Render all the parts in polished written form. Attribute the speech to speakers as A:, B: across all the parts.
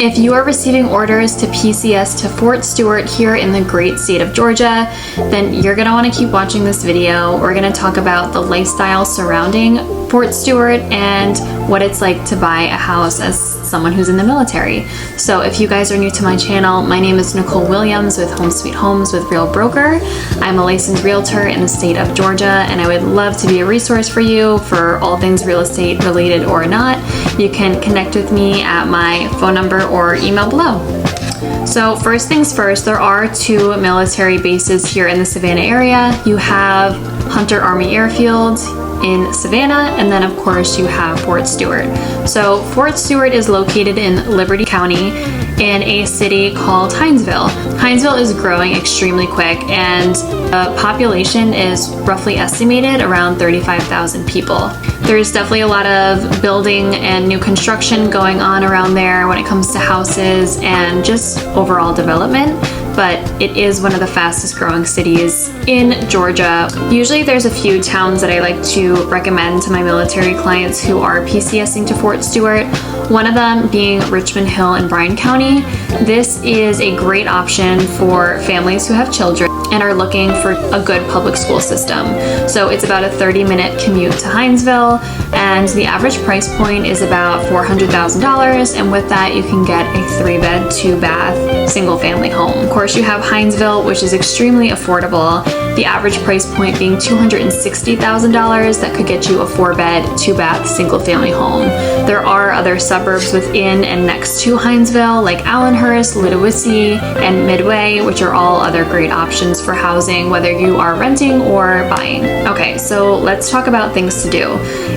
A: If you are receiving orders to PCS to Fort Stewart here in the great state of Georgia, then you're going to want to keep watching this video. We're going to talk about the lifestyle surrounding Fort Stewart and what it's like to buy a house as someone who's in the military. So if you guys are new to my channel, my name is Nicole Williams with Home Sweet Homes with Real Broker. I'm a licensed realtor in the state of Georgia, and I would love to be a resource for you for all things real estate related or not. You can connect with me at my phone number or email below. So first things first, there are 2 military bases here in the Savannah area. You have Hunter Army Airfield in Savannah, and then of course you have Fort Stewart. So Fort Stewart is located in Liberty County in a city called Hinesville. Hinesville is growing extremely quick, and the population is roughly estimated around 35,000 people. There's definitely a lot of building and new construction going on around there when it comes to houses and just overall development, but it is one of the fastest growing cities in Georgia. Usually there's a few towns that I like to recommend to my military clients who are PCSing to Fort Stewart. One of them being Richmond Hill in Bryan County. This is a great option for families who have children and are looking for a good public school system. So it's about a 30-minute commute to Hinesville, and the average price point is about $400,000, and with that you can get a 3-bed, 2-bath, single-family home. Of course, you have Hinesville, which is extremely affordable. The average price point being $260,000. That could get you a 4-bed, 2-bath, single-family home. There are other suburbs within and next to Hinesville, like Allenhurst, Ludowici, and Midway, which are all other great options for housing, whether you are renting or buying. Okay, so let's talk about things to do.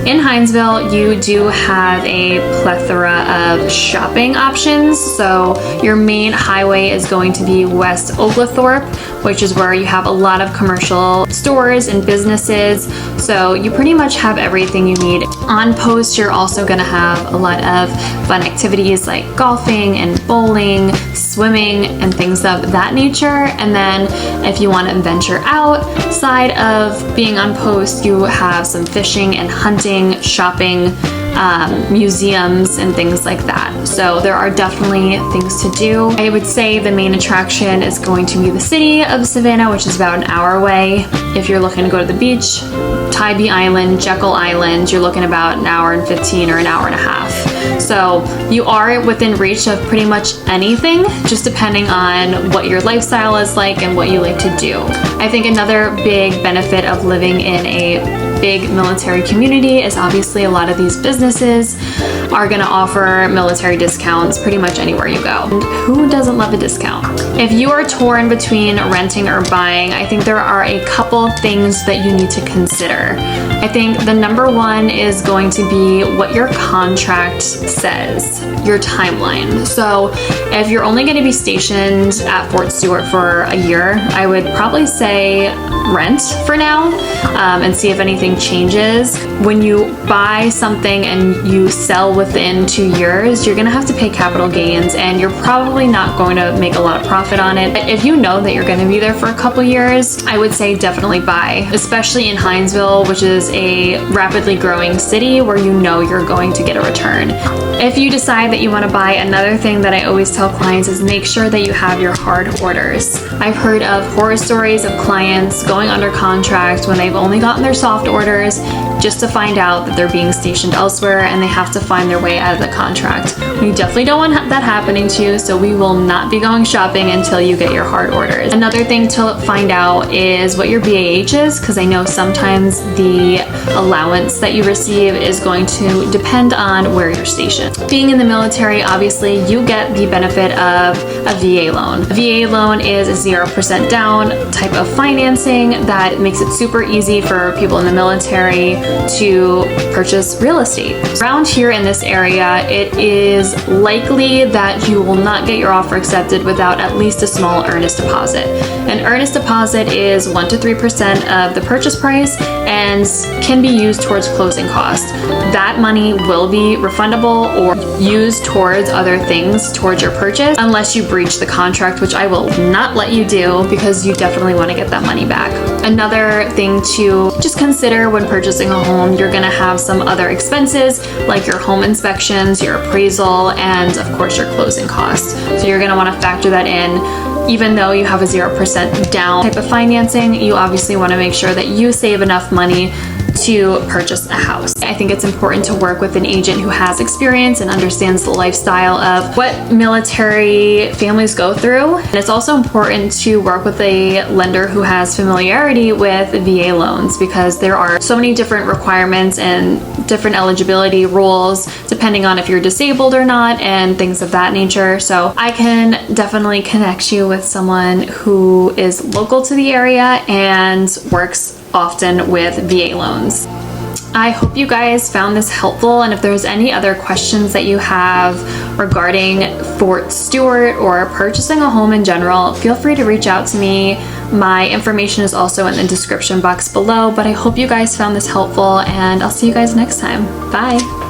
A: In Hinesville, you do have a plethora of shopping options. So your main highway is going to be West Oglethorpe, which is where you have a lot of commercial stores and businesses. So you pretty much have everything you need. On post, you're also going to have a lot of fun activities like golfing and bowling, swimming, and things of that nature. And then if you want to venture outside of being on post, you have some fishing and hunting, shopping, museums, and things like that. So there are definitely things to do. I would say the main attraction is going to be the city of Savannah, which is about an hour away. If you're looking to go to the beach, Tybee Island, Jekyll Island, you're looking about an hour and 15 or an hour and a half. So you are within reach of pretty much anything, just depending on what your lifestyle is like and what you like to do. I think another big benefit of living in a big military community is obviously a lot of these businesses are going to offer military discounts pretty much anywhere you go. And who doesn't love a discount? If you are torn between renting or buying, I think there are a couple things that you need to consider. I think the number one is going to be what your contract says, your timeline. So if you're only going to be stationed at Fort Stewart for a year, I would probably say rent for now, and see if anything changes. When you buy something and you sell within 2 years, you're gonna have to pay capital gains, and you're probably not going to make a lot of profit on it. If you know that you're going to be there for a couple years, I would say definitely buy, especially in Hinesville, which is a rapidly growing city where you know you're going to get a return. If you decide that you want to buy, another thing that I always tell clients is make sure that you have your hard orders. I've heard of horror stories of clients going under contract when they've only gotten their soft orders just to find out that they're being stationed elsewhere and they have to find their way out of the contract. We definitely don't want that happening to you, so we will not be going shopping until you get your hard orders. Another thing to find out is what your BAH is, because I know sometimes the allowance that you receive is going to depend on where you're stationed. Being in the military, obviously, you get the benefit of a VA loan. A VA loan is a 0% down type of financing that makes it super easy for people in the military to purchase real estate. Around here in this area, it is likely that you will not get your offer accepted without at least a small earnest deposit. An earnest deposit is 1 to 3% of the purchase price and can be used towards closing costs. That money will be refundable or used towards other things towards your purchase unless you breach the contract, which I will not let you do because you definitely want to get that money back. Another thing to just consider when purchasing a home, you're going to have some other expenses like your home inspections, your appraisal, and of course your closing costs. So you're going to want to factor that in. Even though you have a 0% down type of financing, you obviously want to make sure that you save enough money to purchase a house. I think it's important to work with an agent who has experience and understands the lifestyle of what military families go through. And it's also important to work with a lender who has familiarity with VA loans, because there are so many different requirements and different eligibility rules depending on if you're disabled or not and things of that nature. So I can definitely connect you with someone who is local to the area and works often with VA loans. I hope you guys found this helpful, and if there's any other questions that you have regarding Fort Stewart or purchasing a home in general, feel free to reach out to me. My information is also in the description box below, but I hope you guys found this helpful, and I'll see you guys next time. Bye!